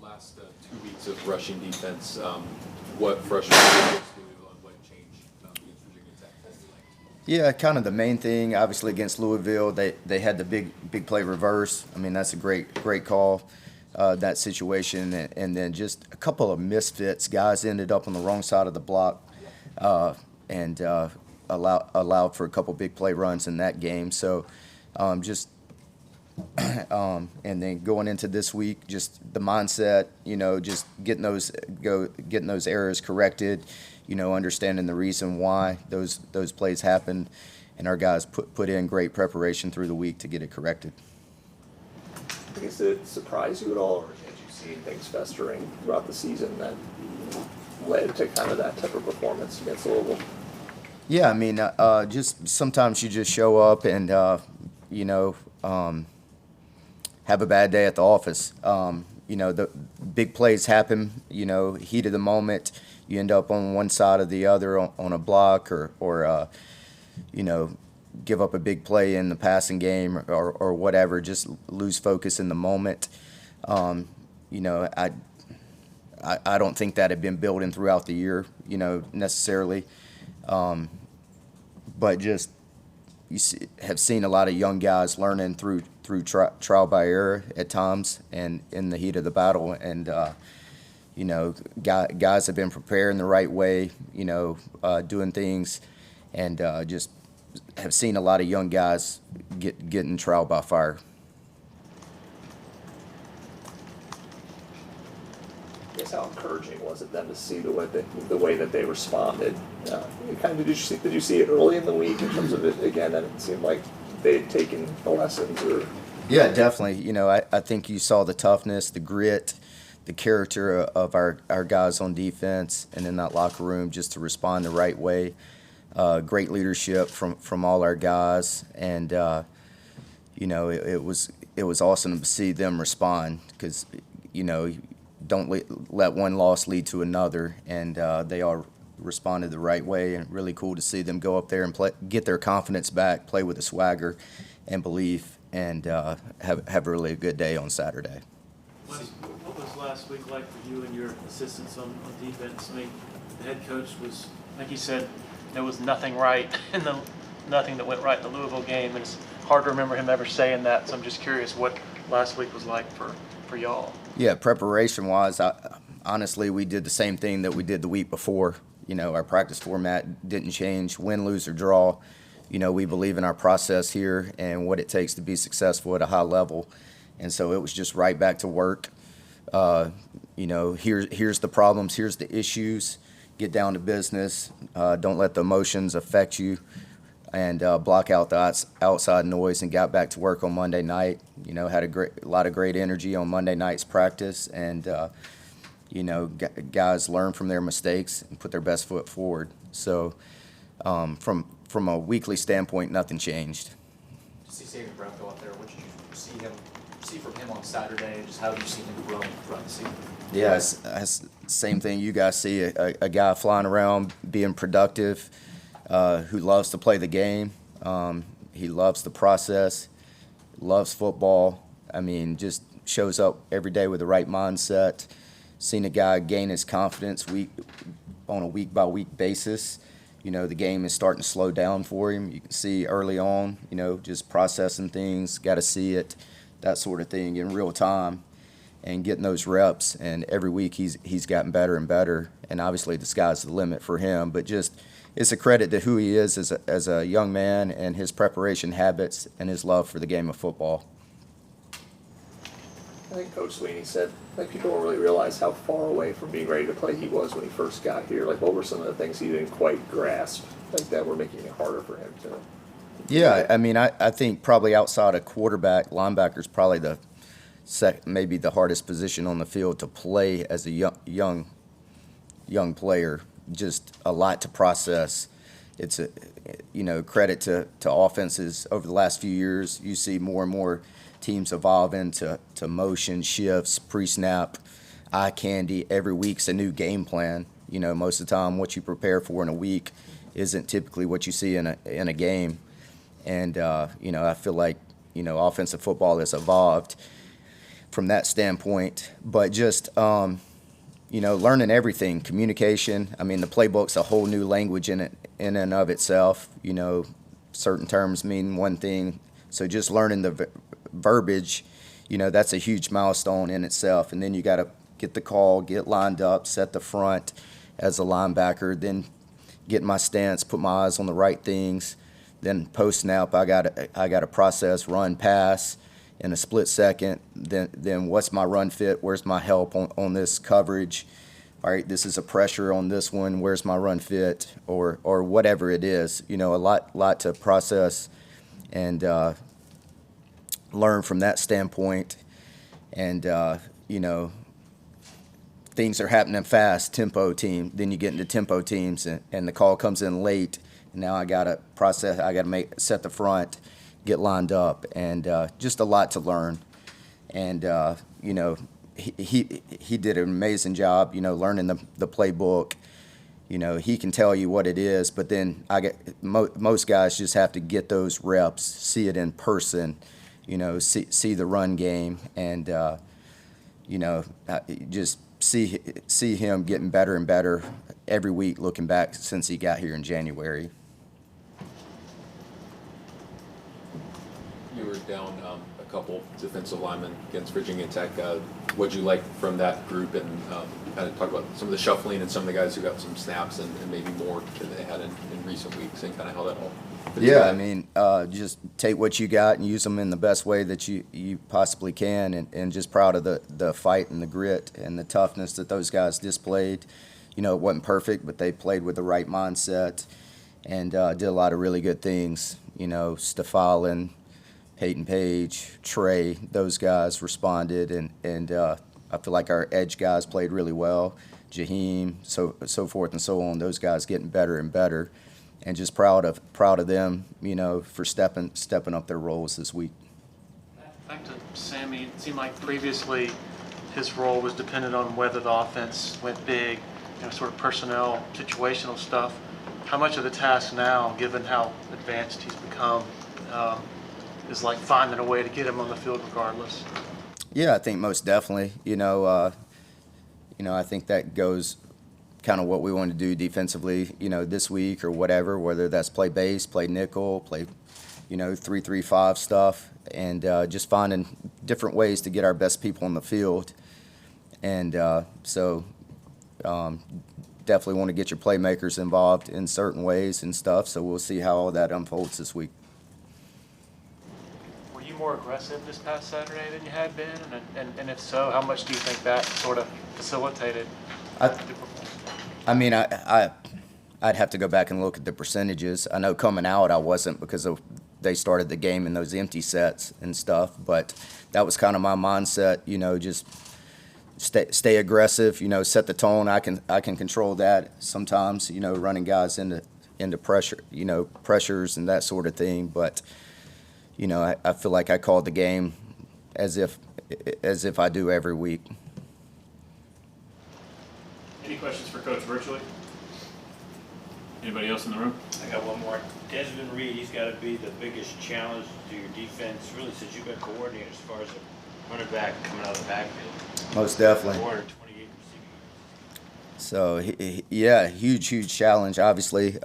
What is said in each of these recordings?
last 2 weeks of rushing defense, what frustrated you and what changed against Virginia Tech? Yeah, kind of the main thing, obviously against Louisville, they had the big play reverse. I mean, that's a great call, that situation. And then just a couple of misfits. Guys ended up on the wrong side of the block and allowed for a couple big play runs in that game. So just and then going into this week, just the mindset, just getting those errors corrected, understanding the reason why those plays happened, and our guys put in great preparation through the week to get it corrected. I guess, did it surprise you at all, or had you seen things festering throughout the season that led to kind of that type of performance against Louisville? Yeah, I mean, just sometimes you just show up and have a bad day at the office. The big plays happen, heat of the moment. You end up on one side or the other on a block or give up a big play in the passing game or whatever, just lose focus in the moment. I don't think that had been building throughout the year, necessarily. But just have seen a lot of young guys learning through trial by error at times and in the heat of the battle. And, guys have been preparing the right way, doing things, and just have seen a lot of young guys get in trial by fire. I guess how encouraging was it then to see the way that they responded? Did you see it early in the week in terms of it again? And it seemed like they had taken the lessons, or yeah, definitely. I think you saw the toughness, the grit, the character of our guys on defense and in that locker room just to respond the right way. Great leadership from all our guys, and it was awesome to see them respond because don't let one loss lead to another, and they all responded the right way, and really cool to see them go up there and get their confidence back, play with a swagger and belief, and have really a good day on Saturday. What was last week like for you and your assistants on defense? I mean, the head coach was, like you said, there was nothing right in nothing that went right in the Louisville game, and it's hard to remember him ever saying that. So I'm just curious what last week was like for y'all. Yeah, preparation-wise, honestly, we did the same thing that we did the week before. Our practice format didn't change, win, lose, or draw. We believe in our process here and what it takes to be successful at a high level. And so it was just right back to work. Here's the problems, here's the issues. Get down to business. Don't let the emotions affect you, and block out the outside noise, and got back to work on Monday night. Had a lot of great energy on Monday night's practice, and guys learn from their mistakes and put their best foot forward. So from a weekly standpoint, nothing changed. To see Sammy Brown go out there, what did you see from him on Saturday, and just how have you seen him grow throughout the season? Yeah, it's same thing you guys see, a guy flying around, being productive, who loves to play the game. He loves the process, loves football. I mean, just shows up every day with the right mindset. Seen a guy gain his confidence on a week-by-week basis. The game is starting to slow down for him. You can see early on, just processing things, got to see it, that sort of thing in real time, and getting those reps. And every week he's gotten better and better. And obviously the sky's the limit for him. But just it's a credit to who he is as a young man, and his preparation habits and his love for the game of football. I think Coach Sweeney said people don't really realize how far away from being ready to play he was when he first got here. What were some of the things he didn't quite grasp that were making it harder for him to? Yeah, I mean, I think probably outside of quarterback, linebacker's probably maybe the hardest position on the field to play as a young player. Just a lot to process. It's credit to offenses over the last few years. You see more and more teams evolve into motion shifts, pre-snap, eye candy. Every week's a new game plan. Most of the time what you prepare for in a week isn't typically what you see in a game. And I feel like offensive football has evolved. from that standpoint. But just learning everything, communication. I mean, the playbook's a whole new language in and of itself. Certain terms mean one thing, so just learning the verbiage, that's a huge milestone in itself. And then you got to get the call, get lined up, set the front as a linebacker, then get my stance, put my eyes on the right things. Then post snap, I got to process run, pass in a split second. Then what's my run fit? Where's my help on this coverage? All right, this is a pressure on this one. Where's my run fit? Or whatever it is. A lot to process and learn from that standpoint. And things are happening fast, tempo team. Then you get into tempo teams, and the call comes in late. And now I got to process. I got to set the front, get lined up, and just a lot to learn. And he did an amazing job. Learning the playbook. He can tell you what it is, but then most guys just have to get those reps, see it in person. See the run game, and just see him getting better and better every week. Looking back since he got here in January. You were down a couple defensive linemen against Virginia Tech. What'd you like from that group, and kind of talk about some of the shuffling and some of the guys who got some snaps and maybe more than they had in recent weeks, and kind of how that all fits Yeah, together? I mean, just take what you got and use them in the best way that you possibly can, and just proud of the fight and the grit and the toughness that those guys displayed. It wasn't perfect, but they played with the right mindset and did a lot of really good things. Stefalin, Peyton Page, Trey, those guys responded, and I feel like our edge guys played really well. Jaheim, so forth and so on. Those guys getting better and better, and just proud of them, for stepping up their roles this week. Back to Sammy, it seemed like previously his role was dependent on whether the offense went big, sort of personnel, situational stuff. How much of the task now, given how advanced he's become, is like finding a way to get him on the field regardless? Yeah, I think most definitely. I think that goes kind of what we want to do defensively, this week or whatever, whether that's play base, play nickel, play, 3-3-5 stuff, and just finding different ways to get our best people on the field. And definitely want to get your playmakers involved in certain ways and stuff. So we'll see how all that unfolds this week. Were you more aggressive this past Saturday than you had been? And if so, how much do you think that sort of facilitated the performance? I'd have to go back and look at the percentages. I know coming out I wasn't, because they started the game in those empty sets and stuff, but that was kind of my mindset, just stay aggressive, set the tone. I can control that sometimes, running guys into pressure, pressures and that sort of thing, but I feel like I called the game as if I do every week. Any questions for Coach virtually? Anybody else in the room? I got one more. Desmond Reid, he's got to be the biggest challenge to your defense, really, since you've been coordinator as far as a running back coming out of the backfield. Most definitely. 428 receiving yards. So, huge challenge, obviously.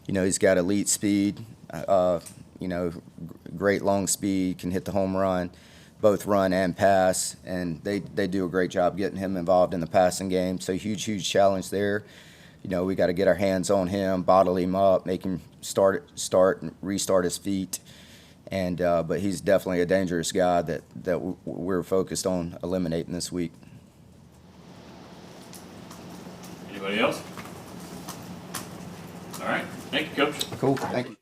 He's got elite speed, great long speed, can hit the home run, both run and pass, and they do a great job getting him involved in the passing game. So huge challenge there. We got to get our hands on him, bottle him up, make him start and restart his feet. And but he's definitely a dangerous guy that we're focused on eliminating this week. Anybody else? All right. Thank you, Coach. Cool. Thank you.